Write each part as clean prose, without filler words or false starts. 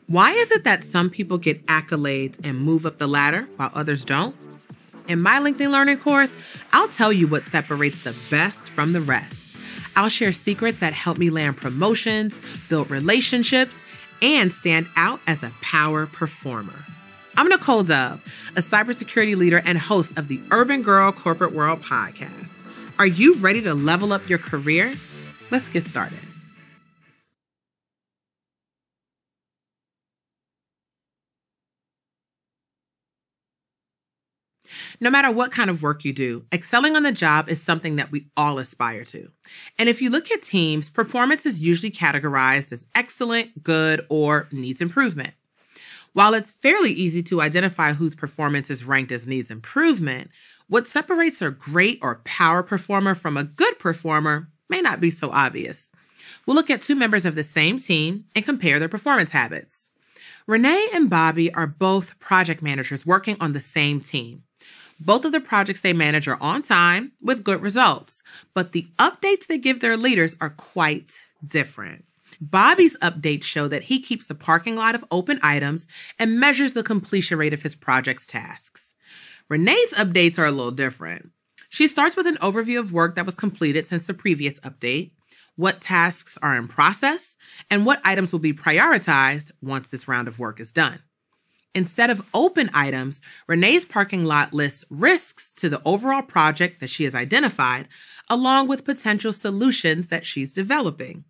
Why is it that some people get accolades and move up the ladder while others don't? In my LinkedIn Learning course, I'll tell you what separates the best from the rest. I'll share secrets that help me land promotions, build relationships, and stand out as a power performer. I'm Nicole Dove, a cybersecurity leader and host of the Urban Girl Corporate World podcast. Are you ready to level up your career? Let's get started. No matter what kind of work you do, excelling on the job is something that we all aspire to. And if you look at teams, performance is usually categorized as excellent, good, or needs improvement. While it's fairly easy to identify whose performance is ranked as needs improvement, what separates a great or power performer from a good performer may not be so obvious. We'll look at two members of the same team and compare their performance habits. Renee and Bobby are both project managers working on the same team. Both of the projects they manage are on time with good results, but the updates they give their leaders are quite different. Bobby's updates show that he keeps a parking lot of open items and measures the completion rate of his project's tasks. Renee's updates are a little different. She starts with an overview of work that was completed since the previous update, what tasks are in process, and what items will be prioritized once this round of work is done. Instead of open items, Renee's parking lot lists risks to the overall project that she has identified, along with potential solutions that she's developing.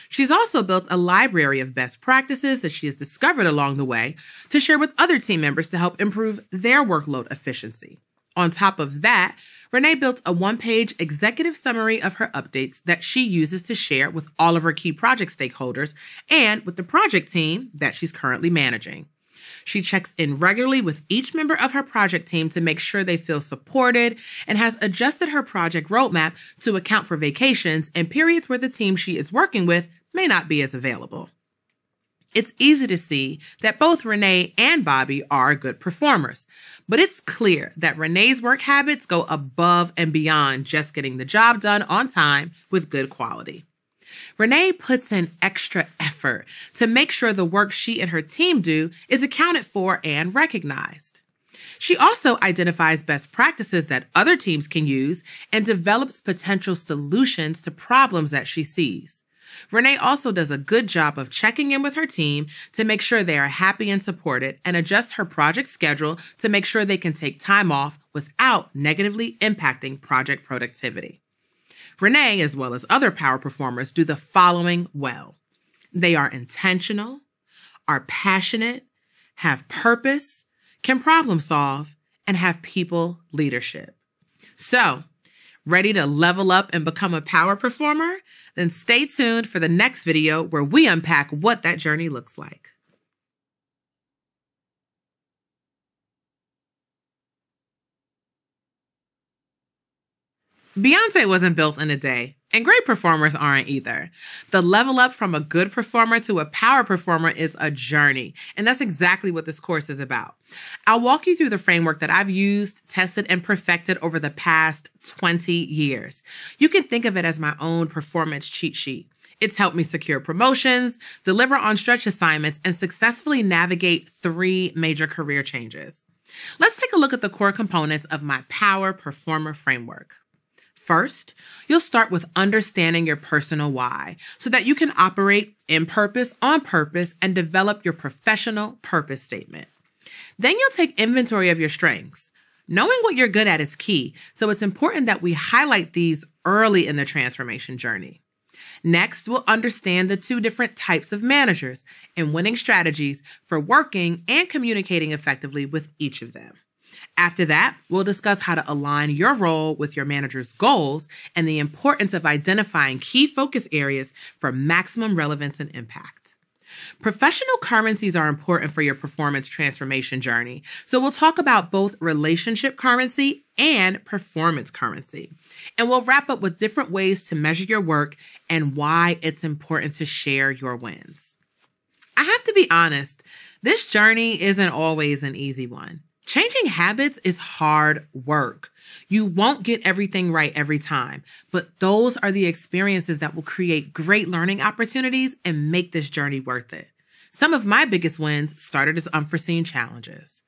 She's also built a library of best practices that she has discovered along the way to share with other team members to help improve their workload efficiency. On top of that, Renee built a one-page executive summary of her updates that she uses to share with all of her key project stakeholders and with the project team that she's currently managing. She checks in regularly with each member of her project team to make sure they feel supported and has adjusted her project roadmap to account for vacations and periods where the team she is working with may not be as available. It's easy to see that both Renee and Bobby are good performers, but it's clear that Renee's work habits go above and beyond just getting the job done on time with good quality. Renee puts in extra effort to make sure the work she and her team do is accounted for and recognized. She also identifies best practices that other teams can use and develops potential solutions to problems that she sees. Renee also does a good job of checking in with her team to make sure they are happy and supported and adjusts her project schedule to make sure they can take time off without negatively impacting project productivity. Renee, as well as other power performers, do the following well. They are intentional, are passionate, have purpose, can problem solve, and have people leadership. So, ready to level up and become a power performer? Then stay tuned for the next video where we unpack what that journey looks like. Beyonce wasn't built in a day, and great performers aren't either. The level up from a good performer to a power performer is a journey, and that's exactly what this course is about. I'll walk you through the framework that I've used, tested, and perfected over the past 20 years. You can think of it as my own performance cheat sheet. It's helped me secure promotions, deliver on stretch assignments, and successfully navigate 3 major career changes. Let's take a look at the core components of my power performer framework. First, you'll start with understanding your personal why so that you can operate in purpose, on purpose, and develop your professional purpose statement. Then you'll take inventory of your strengths. Knowing what you're good at is key, so it's important that we highlight these early in the transformation journey. Next, we'll understand the 2 different types of managers and winning strategies for working and communicating effectively with each of them. After that, we'll discuss how to align your role with your manager's goals and the importance of identifying key focus areas for maximum relevance and impact. Professional currencies are important for your performance transformation journey, so we'll talk about both relationship currency and performance currency. And we'll wrap up with different ways to measure your work and why it's important to share your wins. I have to be honest, this journey isn't always an easy one. Changing habits is hard work. You won't get everything right every time, but those are the experiences that will create great learning opportunities and make this journey worth it. Some of my biggest wins started as unforeseen challenges.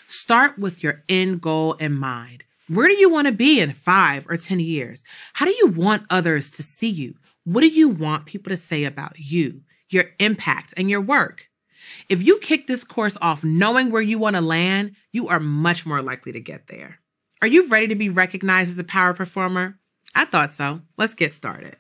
Start with your end goal in mind. Where do you want to be in 5 or 10 years? How do you want others to see you? What do you want people to say about you, your impact, and your work? If you kick this course off knowing where you want to land, you are much more likely to get there. Are you ready to be recognized as a power performer? I thought so. Let's get started.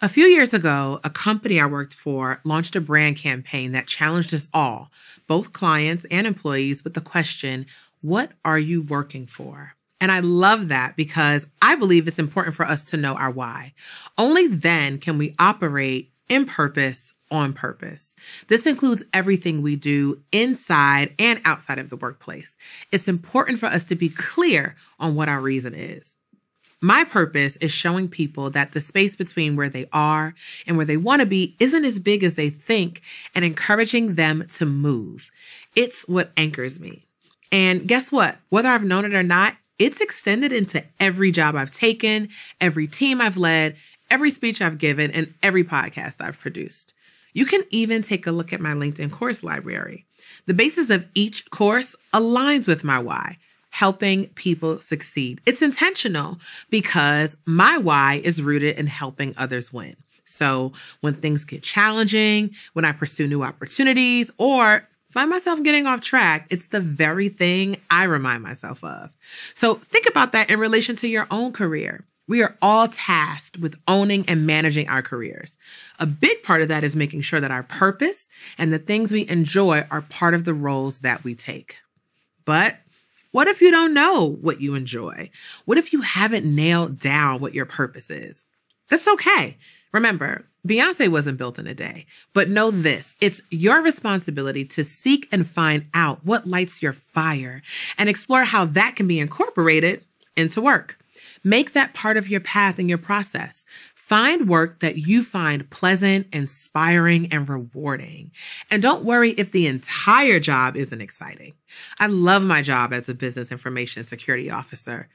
A few years ago, a company I worked for launched a brand campaign that challenged us all, both clients and employees, with the question, what are you working for? And I love that because I believe it's important for us to know our why. Only then can we operate in purpose, on purpose. This includes everything we do inside and outside of the workplace. It's important for us to be clear on what our reason is. My purpose is showing people that the space between where they are and where they want to be isn't as big as they think, and encouraging them to move. It's what anchors me. And guess what? Whether I've known it or not, it's extended into every job I've taken, every team I've led, every speech I've given, and every podcast I've produced. You can even take a look at my LinkedIn course library. The basis of each course aligns with my why. Helping people succeed. It's intentional because my why is rooted in helping others win. So when things get challenging, when I pursue new opportunities, or find myself getting off track, it's the very thing I remind myself of. So think about that in relation to your own career. We are all tasked with owning and managing our careers. A big part of that is making sure that our purpose and the things we enjoy are part of the roles that we take. But what if you don't know what you enjoy? What if you haven't nailed down what your purpose is? That's okay. Remember, Beyonce wasn't built in a day, but know this, it's your responsibility to seek and find out what lights your fire and explore how that can be incorporated into work. Make that part of your path and your process. Find work that you find pleasant, inspiring, and rewarding. And don't worry if the entire job isn't exciting. I love my job as a business information security officer,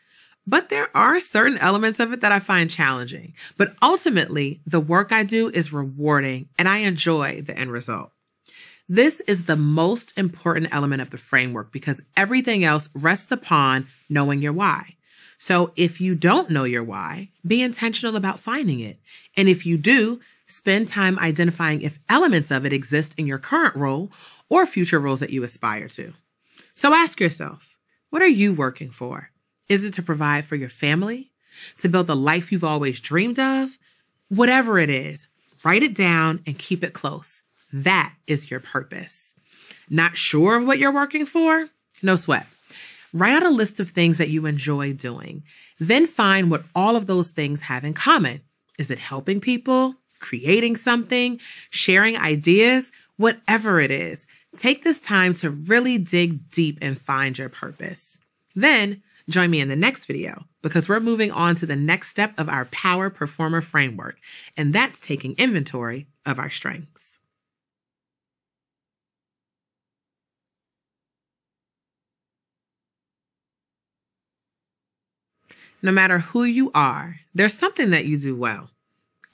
but there are certain elements of it that I find challenging. But ultimately, the work I do is rewarding and I enjoy the end result. This is the most important element of the framework because everything else rests upon knowing your why. So if you don't know your why, be intentional about finding it. And if you do, spend time identifying if elements of it exist in your current role or future roles that you aspire to. So ask yourself, what are you working for? Is it to provide for your family? To build the life you've always dreamed of? Whatever it is, write it down and keep it close. That is your purpose. Not sure of what you're working for? No sweat. Write out a list of things that you enjoy doing. Then find what all of those things have in common. Is it helping people, creating something, sharing ideas? Whatever it is, take this time to really dig deep and find your purpose. Then join me in the next video because we're moving on to the next step of our Power Performer framework, and that's taking inventory of our strengths. No matter who you are, there's something that you do well.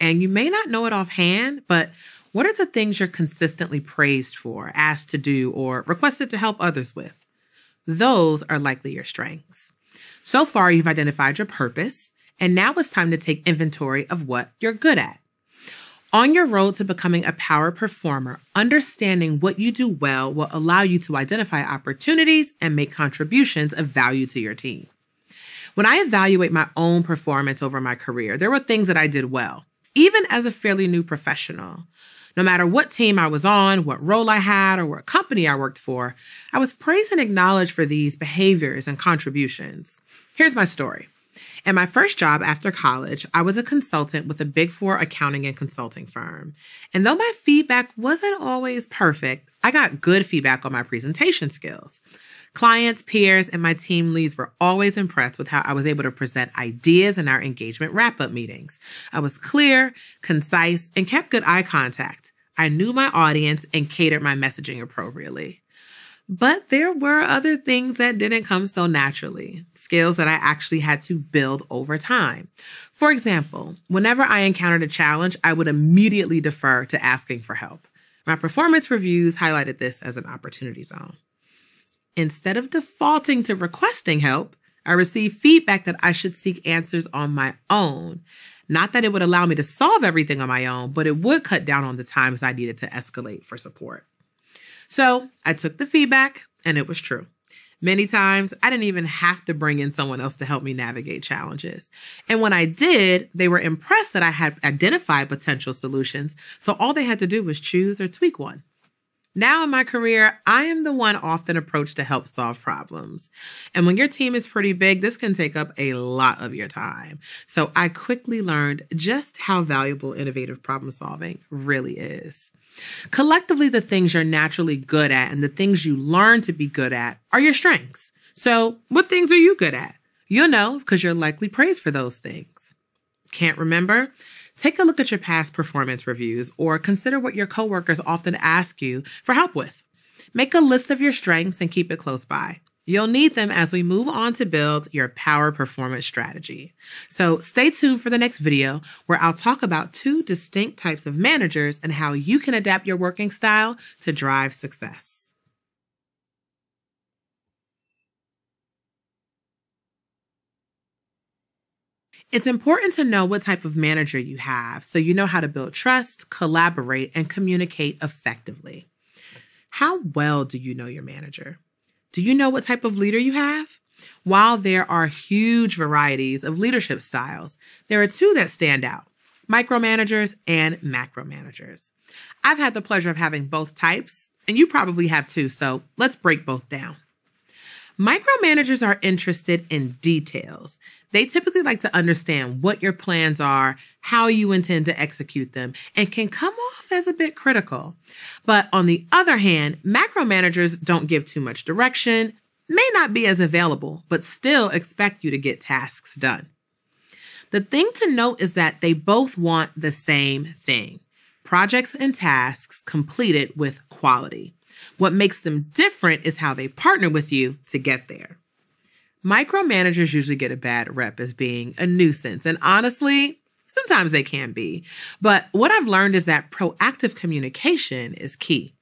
And you may not know it offhand, but what are the things you're consistently praised for, asked to do, or requested to help others with? Those are likely your strengths. So far, you've identified your purpose, and now it's time to take inventory of what you're good at. On your road to becoming a power performer, understanding what you do well will allow you to identify opportunities and make contributions of value to your team. When I evaluate my own performance over my career, there were things that I did well even as a fairly new professional. No matter what team I was on, what role I had, or what company I worked for, I was praised and acknowledged for these behaviors and contributions. Here's my story. In my first job after college, I was a consultant with a Big Four accounting and consulting firm. And though my feedback wasn't always perfect, I got good feedback on my presentation skills. Clients, peers, and my team leads were always impressed with how I was able to present ideas in our engagement wrap-up meetings. I was clear, concise, and kept good eye contact. I knew my audience and catered my messaging appropriately. But there were other things that didn't come so naturally, skills that I actually had to build over time. For example, whenever I encountered a challenge, I would immediately defer to asking for help. My performance reviews highlighted this as an opportunity zone. Instead of defaulting to requesting help, I received feedback that I should seek answers on my own. Not that it would allow me to solve everything on my own, but it would cut down on the times I needed to escalate for support. So I took the feedback, and it was true. Many times, I didn't even have to bring in someone else to help me navigate challenges. And when I did, they were impressed that I had identified potential solutions, so all they had to do was choose or tweak one. Now in my career, I am the one often approached to help solve problems. And when your team is pretty big, this can take up a lot of your time. So I quickly learned just how valuable innovative problem solving really is. Collectively, the things you're naturally good at and the things you learn to be good at are your strengths. So what things are you good at? You'll know because you're likely praised for those things. Can't remember? Take a look at your past performance reviews or consider what your coworkers often ask you for help with. Make a list of your strengths and keep it close by. You'll need them as we move on to build your power performance strategy. So stay tuned for the next video where I'll talk about 2 distinct types of managers and how you can adapt your working style to drive success. It's important to know what type of manager you have so you know how to build trust, collaborate, and communicate effectively. How well do you know your manager? Do you know what type of leader you have? While there are huge varieties of leadership styles, there are 2 that stand out: micromanagers and macromanagers. I've had the pleasure of having both types, and you probably have too, so let's break both down. Micromanagers are interested in details. They typically like to understand what your plans are, how you intend to execute them, and can come off as a bit critical. But on the other hand, macromanagers don't give too much direction, may not be as available, but still expect you to get tasks done. The thing to note is that they both want the same thing: projects and tasks completed with quality. What makes them different is how they partner with you to get there. Micromanagers usually get a bad rep as being a nuisance, and honestly, sometimes they can be. But what I've learned is that proactive communication is key.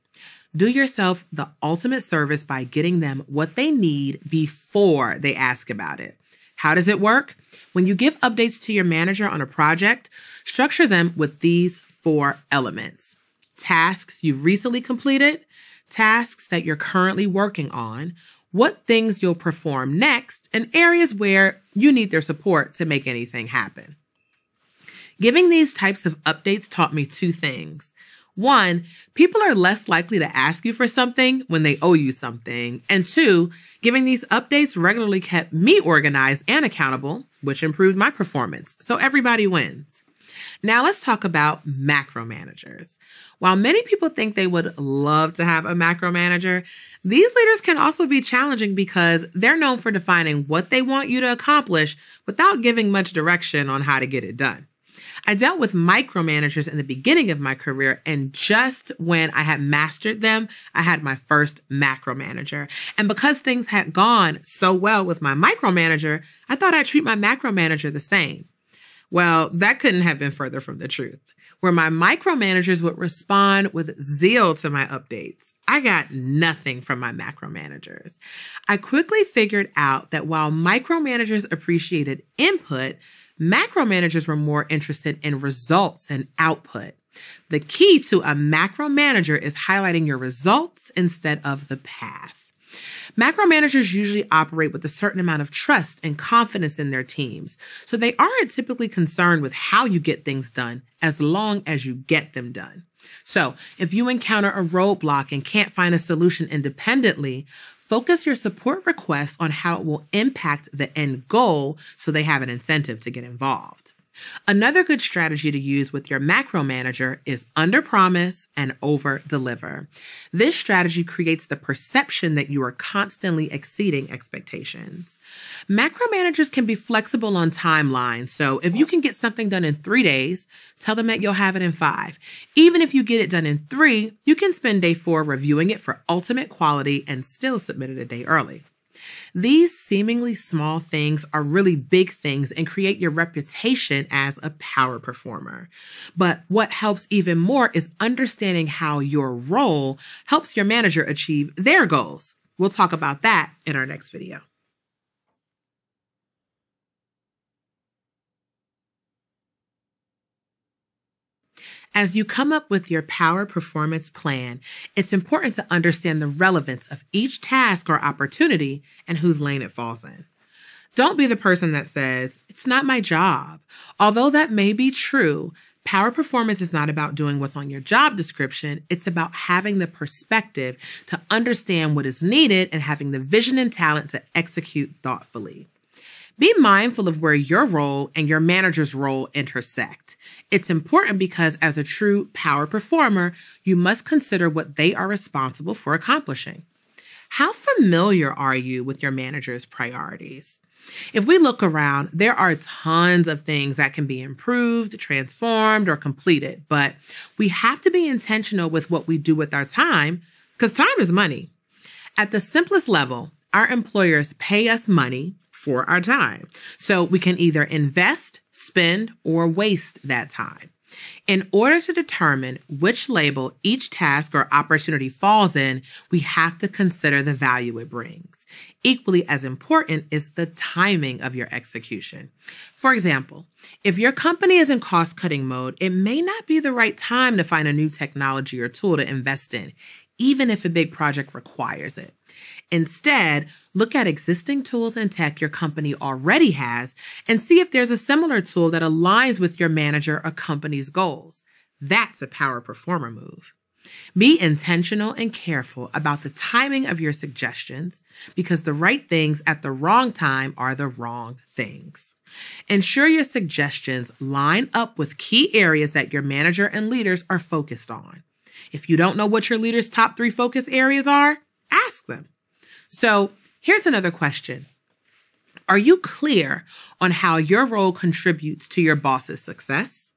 Do yourself the ultimate service by getting them what they need before they ask about it. How does it work? When you give updates to your manager on a project, structure them with these 4 elements: tasks you've recently completed, tasks that you're currently working on, what things you'll perform next, and areas where you need their support to make anything happen. Giving these types of updates taught me 2 things. 1, people are less likely to ask you for something when they owe you something. And 2, giving these updates regularly kept me organized and accountable, which improved my performance. So everybody wins. Now let's talk about macromanagers. While many people think they would love to have a macromanager, these leaders can also be challenging because they're known for defining what they want you to accomplish without giving much direction on how to get it done. I dealt with micromanagers in the beginning of my career, and just when I had mastered them, I had my first macromanager. And because things had gone so well with my micromanager, I thought I'd treat my macromanager the same. Well, that couldn't have been further from the truth. Where my micromanagers would respond with zeal to my updates, I got nothing from my macromanagers. I quickly figured out that while micromanagers appreciated input, macromanagers were more interested in results and output. The key to a macromanager is highlighting your results instead of the path. Macromanagers usually operate with a certain amount of trust and confidence in their teams, so they aren't typically concerned with how you get things done as long as you get them done. So if you encounter a roadblock and can't find a solution independently, focus your support requests on how it will impact the end goal so they have an incentive to get involved. Another good strategy to use with your macro manager is under-promise and over-deliver. This strategy creates the perception that you are constantly exceeding expectations. Macro managers can be flexible on timelines, so if you can get something done in 3 days, tell them that you'll have it in 5. Even if you get it done in 3, you can spend day 4 reviewing it for ultimate quality and still submit it a day early. These seemingly small things are really big things and create your reputation as a power performer. But what helps even more is understanding how your role helps your manager achieve their goals. We'll talk about that in our next video. As you come up with your power performance plan, it's important to understand the relevance of each task or opportunity and whose lane it falls in. Don't be the person that says, "It's not my job." Although that may be true, power performance is not about doing what's on your job description. It's about having the perspective to understand what is needed and having the vision and talent to execute thoughtfully. Be mindful of where your role and your manager's role intersect. It's important because as a true power performer, you must consider what they are responsible for accomplishing. How familiar are you with your manager's priorities? If we look around, there are tons of things that can be improved, transformed, or completed, but we have to be intentional with what we do with our time because time is money. At the simplest level, our employers pay us money for our time. So we can either invest, spend, or waste that time. In order to determine which label each task or opportunity falls in, we have to consider the value it brings. Equally as important is the timing of your execution. For example, if your company is in cost-cutting mode, it may not be the right time to find a new technology or tool to invest in, even if a big project requires it. Instead, look at existing tools and tech your company already has and see if there's a similar tool that aligns with your manager or company's goals. That's a power performer move. Be intentional and careful about the timing of your suggestions because the right things at the wrong time are the wrong things. Ensure your suggestions line up with key areas that your manager and leaders are focused on. If you don't know what your leaders' top 3 focus areas are, ask them. So here's another question. Are you clear on how your role contributes to your boss's success?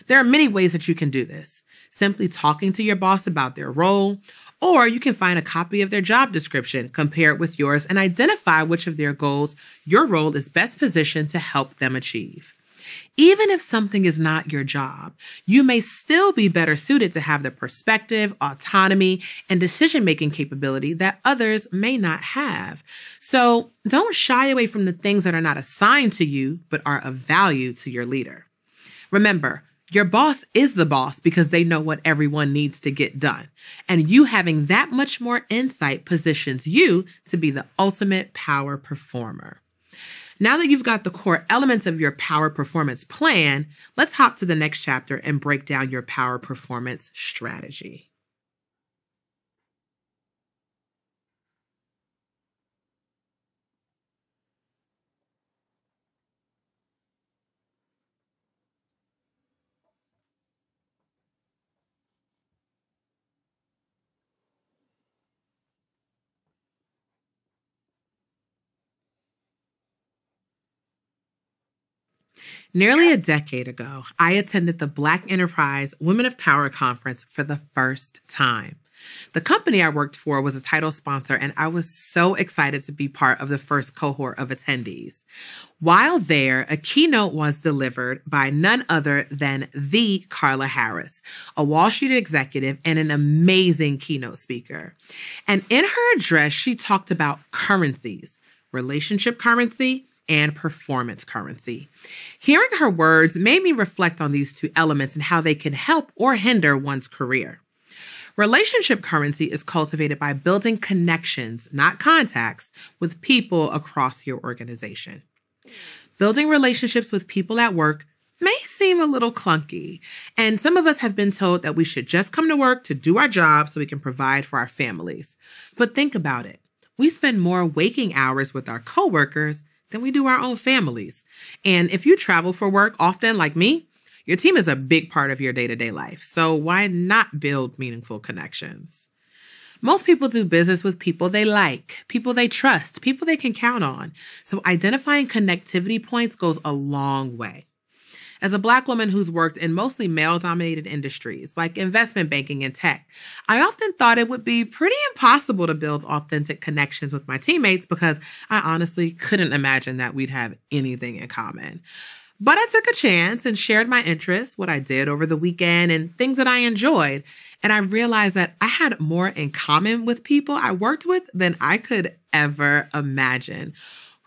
There are many ways that you can do this. Simply talking to your boss about their role, or you can find a copy of their job description, compare it with yours, and identify which of their goals your role is best positioned to help them achieve. Even if something is not your job, you may still be better suited to have the perspective, autonomy, and decision-making capability that others may not have. So don't shy away from the things that are not assigned to you, but are of value to your leader. Remember, your boss is the boss because they know what everyone needs to get done. And you having that much more insight positions you to be the ultimate power performer. Now that you've got the core elements of your power performance plan, let's hop to the next chapter and break down your power performance strategy. Nearly a decade ago, I attended the Black Enterprise Women of Power Conference for the first time. The company I worked for was a title sponsor, and I was so excited to be part of the first cohort of attendees. While there, a keynote was delivered by none other than the Carla Harris, a Wall Street executive and an amazing keynote speaker. And in her address, she talked about currencies, relationship currency, and performance currency. Hearing her words made me reflect on these 2 elements and how they can help or hinder one's career. Relationship currency is cultivated by building connections, not contacts, with people across your organization. Building relationships with people at work may seem a little clunky, and some of us have been told that we should just come to work to do our job so we can provide for our families. But think about it. We spend more waking hours with our coworkers than we do our own families. And if you travel for work often like me, your team is a big part of your day-to-day life. So why not build meaningful connections? Most people do business with people they like, people they trust, people they can count on. So identifying connectivity points goes a long way. As a Black woman who's worked in mostly male-dominated industries like investment banking and tech, I often thought it would be pretty impossible to build authentic connections with my teammates because I honestly couldn't imagine that we'd have anything in common. But I took a chance and shared my interests, what I did over the weekend, and things that I enjoyed. And I realized that I had more in common with people I worked with than I could ever imagine.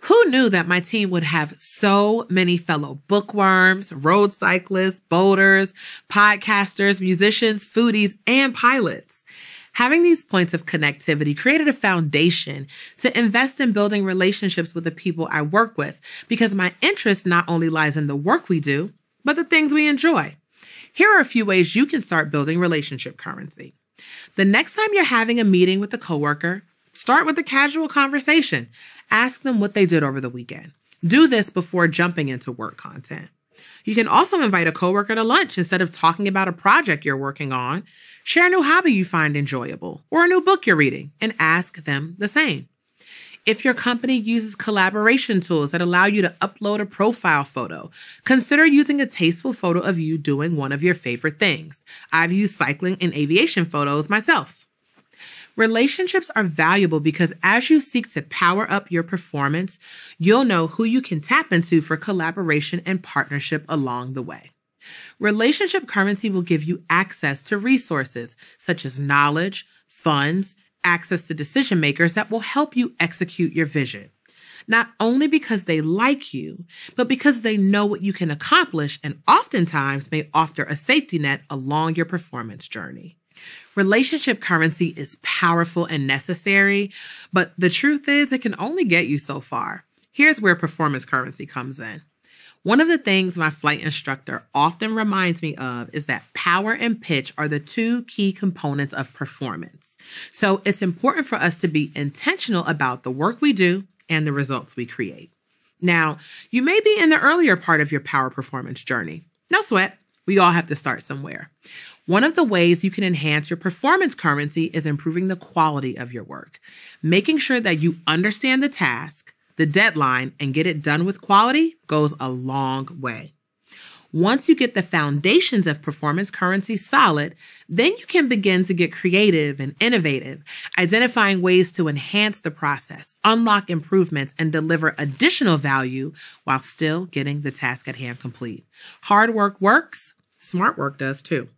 Who knew that my team would have so many fellow bookworms, road cyclists, boaters, podcasters, musicians, foodies, and pilots? Having these points of connectivity created a foundation to invest in building relationships with the people I work with because my interest not only lies in the work we do, but the things we enjoy. Here are a few ways you can start building relationship currency. The next time you're having a meeting with a coworker, start with a casual conversation. Ask them what they did over the weekend. Do this before jumping into work content. You can also invite a coworker to lunch instead of talking about a project you're working on. Share a new hobby you find enjoyable or a new book you're reading and ask them the same. If your company uses collaboration tools that allow you to upload a profile photo, consider using a tasteful photo of you doing one of your favorite things. I've used cycling and aviation photos myself. Relationships are valuable because as you seek to power up your performance, you'll know who you can tap into for collaboration and partnership along the way. Relationship currency will give you access to resources such as knowledge, funds, access to decision makers that will help you execute your vision. Not only because they like you, but because they know what you can accomplish and oftentimes may offer a safety net along your performance journey. Relationship currency is powerful and necessary, but the truth is it can only get you so far. Here's where performance currency comes in. One of the things my flight instructor often reminds me of is that power and pitch are the two key components of performance. So it's important for us to be intentional about the work we do and the results we create. Now, you may be in the earlier part of your power performance journey. No sweat. We all have to start somewhere. One of the ways you can enhance your performance currency is improving the quality of your work. Making sure that you understand the task, the deadline, and get it done with quality goes a long way. Once you get the foundations of performance currency solid, then you can begin to get creative and innovative, identifying ways to enhance the process, unlock improvements, and deliver additional value while still getting the task at hand complete. Hard work works, smart work does too.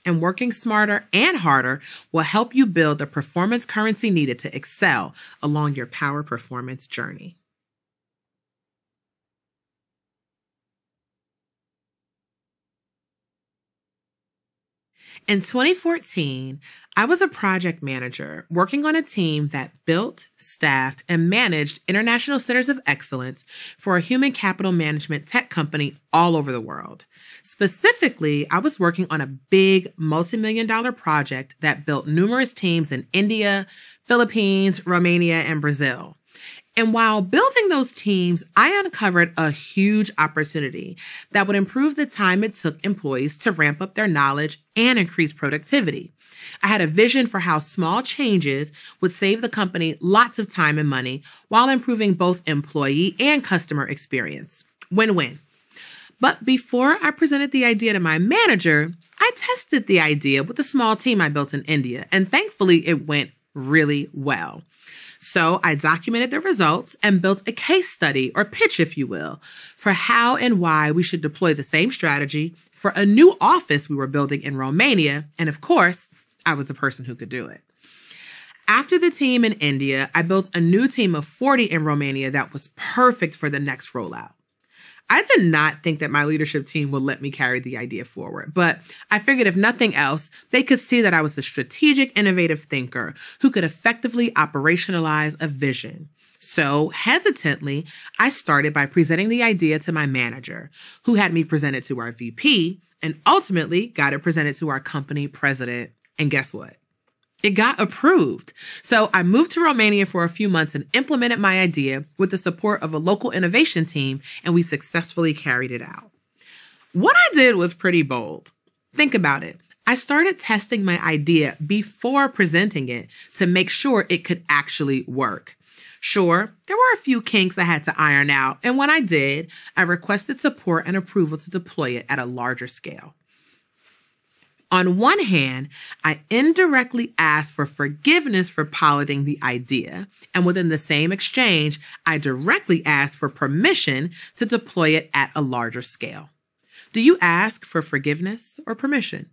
And working smarter and harder will help you build the performance currency needed to excel along your power performance journey. In 2014, I was a project manager working on a team that built, staffed, and managed international centers of excellence for a human capital management tech company all over the world. Specifically, I was working on a big multi-million-dollar project that built numerous teams in India, Philippines, Romania, and Brazil. And while building those teams, I uncovered a huge opportunity that would improve the time it took employees to ramp up their knowledge and increase productivity. I had a vision for how small changes would save the company lots of time and money while improving both employee and customer experience. Win-win. But before I presented the idea to my manager, I tested the idea with a small team I built in India, and thankfully it went really well. So I documented the results and built a case study, or pitch, if you will, for how and why we should deploy the same strategy for a new office we were building in Romania. And of course, I was the person who could do it. After the team in India, I built a new team of 40 in Romania that was perfect for the next rollout. I did not think that my leadership team would let me carry the idea forward, but I figured if nothing else, they could see that I was a strategic, innovative thinker who could effectively operationalize a vision. So hesitantly, I started by presenting the idea to my manager, who had me present it to our VP, and ultimately got it presented to our company president. And guess what? It got approved. So I moved to Romania for a few months and implemented my idea with the support of a local innovation team, and we successfully carried it out. What I did was pretty bold. Think about it. I started testing my idea before presenting it to make sure it could actually work. Sure, there were a few kinks I had to iron out, and when I did, I requested support and approval to deploy it at a larger scale. On one hand, I indirectly asked for forgiveness for piloting the idea, and within the same exchange, I directly asked for permission to deploy it at a larger scale. Do you ask for forgiveness or permission?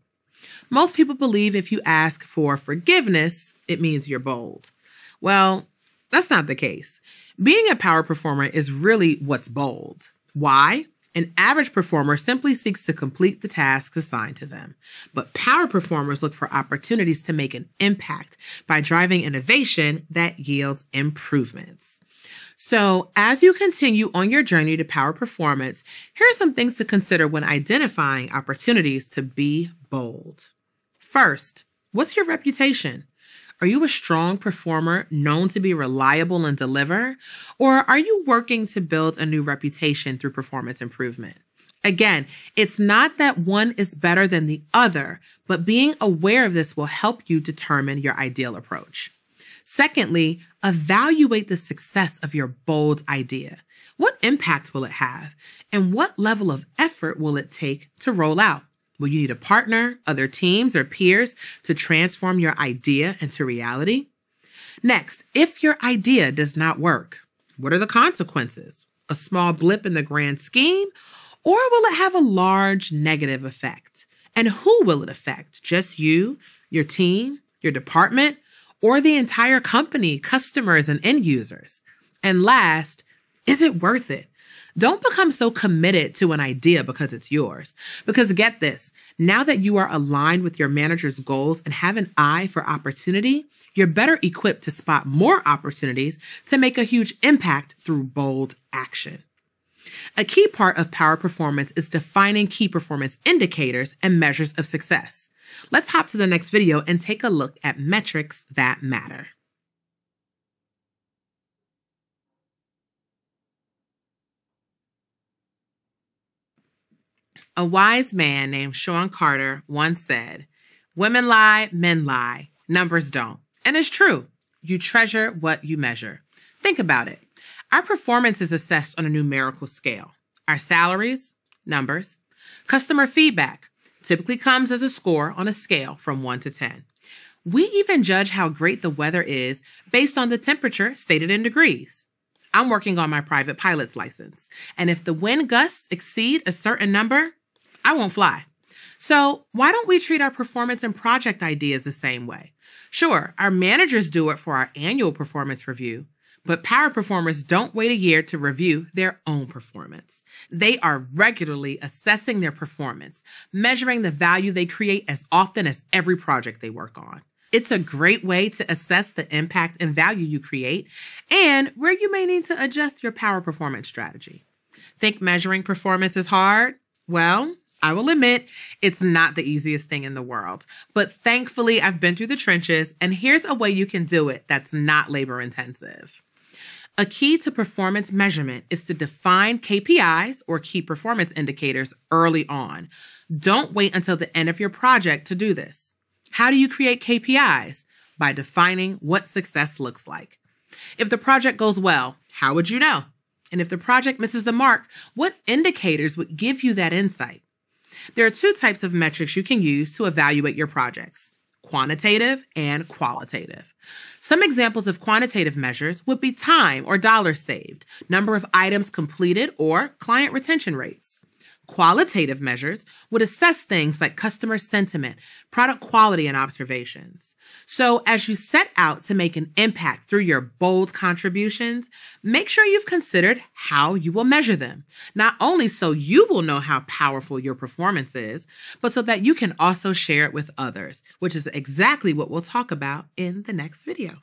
Most people believe if you ask for forgiveness, it means you're bold. Well, that's not the case. Being a power performer is really what's bold. Why? An average performer simply seeks to complete the tasks assigned to them. But power performers look for opportunities to make an impact by driving innovation that yields improvements. So as you continue on your journey to power performance, here are some things to consider when identifying opportunities to be bold. First, what's your reputation? Are you a strong performer known to be reliable and deliver? Or are you working to build a new reputation through performance improvement? Again, it's not that one is better than the other, but being aware of this will help you determine your ideal approach. Secondly, evaluate the success of your bold idea. What impact will it have? And what level of effort will it take to roll out? Will you need a partner, other teams, or peers to transform your idea into reality? Next, if your idea does not work, what are the consequences? A small blip in the grand scheme? Or will it have a large negative effect? And who will it affect? Just you, your team, your department, or the entire company, customers, and end users? And last, is it worth it? Don't become so committed to an idea because it's yours. Because get this, now that you are aligned with your manager's goals and have an eye for opportunity, you're better equipped to spot more opportunities to make a huge impact through bold action. A key part of power performance is defining key performance indicators and measures of success. Let's hop to the next video and take a look at metrics that matter. A wise man named Sean Carter once said, "Women lie, men lie, numbers don't." And it's true. You treasure what you measure. Think about it. Our performance is assessed on a numerical scale. Our salaries, numbers. Customer feedback typically comes as a score on a scale from 1 to 10. We even judge how great the weather is based on the temperature stated in degrees. I'm working on my private pilot's license, and if the wind gusts exceed a certain number, I won't fly. So why don't we treat our performance and project ideas the same way? Sure, our managers do it for our annual performance review, but power performers don't wait a year to review their own performance. They are regularly assessing their performance, measuring the value they create as often as every project they work on. It's a great way to assess the impact and value you create and where you may need to adjust your power performance strategy. Think measuring performance is hard? Well, I will admit it's not the easiest thing in the world, but thankfully I've been through the trenches, and here's a way you can do it that's not labor intensive. A key to performance measurement is to define KPIs or key performance indicators early on. Don't wait until the end of your project to do this. How do you create KPIs? By defining what success looks like. If the project goes well, how would you know? And if the project misses the mark, what indicators would give you that insight? There are two types of metrics you can use to evaluate your projects: quantitative and qualitative. Some examples of quantitative measures would be time or dollars saved, number of items completed, or client retention rates. Qualitative measures would assess things like customer sentiment, product quality, and observations. So as you set out to make an impact through your bold contributions, make sure you've considered how you will measure them, not only so you will know how powerful your performance is, but so that you can also share it with others, which is exactly what we'll talk about in the next video.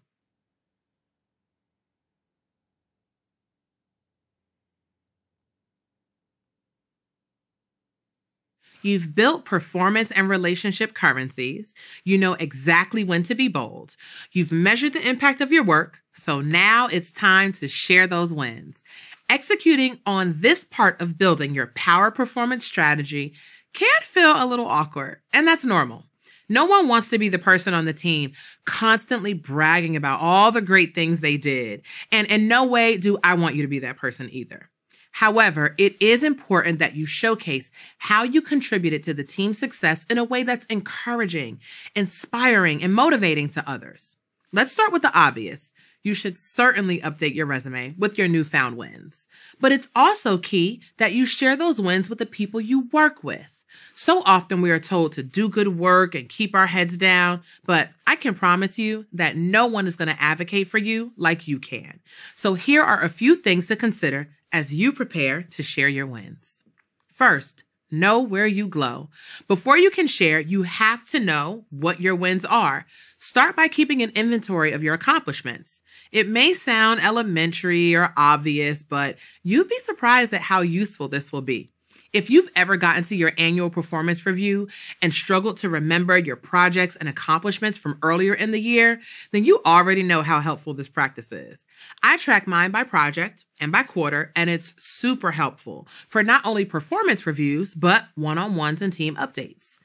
You've built performance and relationship currencies. You know exactly when to be bold. You've measured the impact of your work, so now it's time to share those wins. Executing on this part of building your power performance strategy can feel a little awkward, and that's normal. No one wants to be the person on the team constantly bragging about all the great things they did, and in no way do I want you to be that person either. However, it is important that you showcase how you contributed to the team's success in a way that's encouraging, inspiring, and motivating to others. Let's start with the obvious. You should certainly update your resume with your newfound wins. But it's also key that you share those wins with the people you work with. So often we are told to do good work and keep our heads down, but I can promise you that no one is going to advocate for you like you can. So here are a few things to consider as you prepare to share your wins. First, know where you glow. Before you can share, you have to know what your wins are. Start by keeping an inventory of your accomplishments. It may sound elementary or obvious, but you'd be surprised at how useful this will be. If you've ever gotten to your annual performance review and struggled to remember your projects and accomplishments from earlier in the year, then you already know how helpful this practice is. I track mine by project and by quarter, and it's super helpful for not only performance reviews, but one-on-ones and team updates.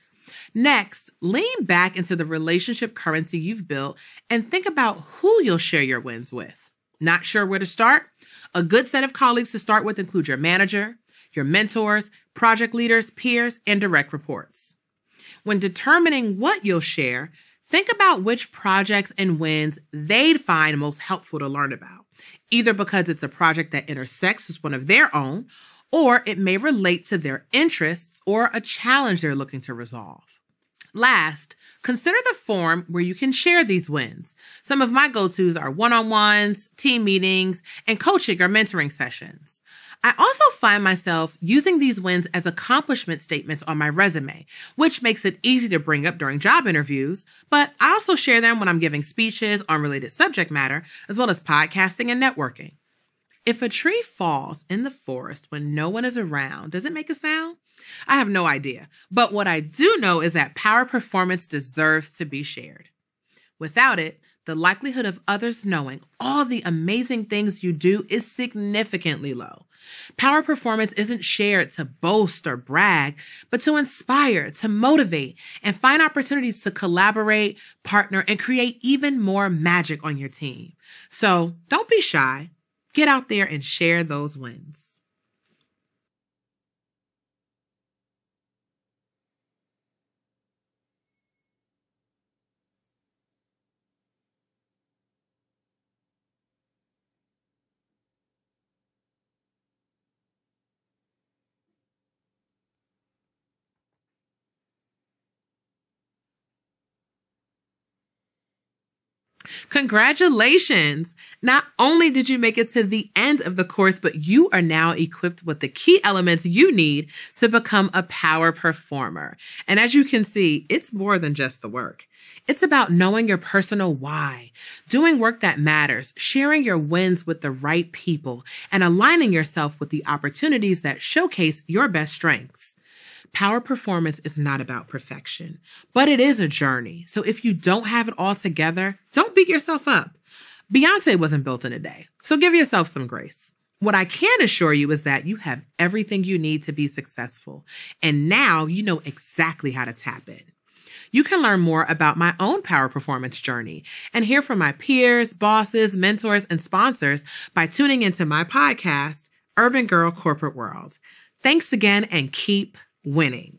Next, lean back into the relationship currency you've built and think about who you'll share your wins with. Not sure where to start? A good set of colleagues to start with include your manager, your mentors, project leaders, peers, and direct reports. When determining what you'll share, think about which projects and wins they'd find most helpful to learn about, either because it's a project that intersects with one of their own, or it may relate to their interests or a challenge they're looking to resolve. Last, consider the form where you can share these wins. Some of my go-tos are one-on-ones, team meetings, and coaching or mentoring sessions. I also find myself using these wins as accomplishment statements on my resume, which makes it easy to bring up during job interviews, but I also share them when I'm giving speeches on related subject matter, as well as podcasting and networking. If a tree falls in the forest when no one is around, does it make a sound? I have no idea, but what I do know is that power performance deserves to be shared. Without it, the likelihood of others knowing all the amazing things you do is significantly low. Power performance isn't shared to boast or brag, but to inspire, to motivate, and find opportunities to collaborate, partner, and create even more magic on your team. So don't be shy. Get out there and share those wins. Congratulations! Not only did you make it to the end of the course, but you are now equipped with the key elements you need to become a power performer. And as you can see, it's more than just the work. It's about knowing your personal why, doing work that matters, sharing your wins with the right people, and aligning yourself with the opportunities that showcase your best strengths. Power performance is not about perfection, but it is a journey. So if you don't have it all together, don't beat yourself up. Beyonce wasn't built in a day, so give yourself some grace. What I can assure you is that you have everything you need to be successful, and now you know exactly how to tap in. You can learn more about my own power performance journey and hear from my peers, bosses, mentors, and sponsors by tuning into my podcast, Urban Girl Corporate World. Thanks again and keep winning.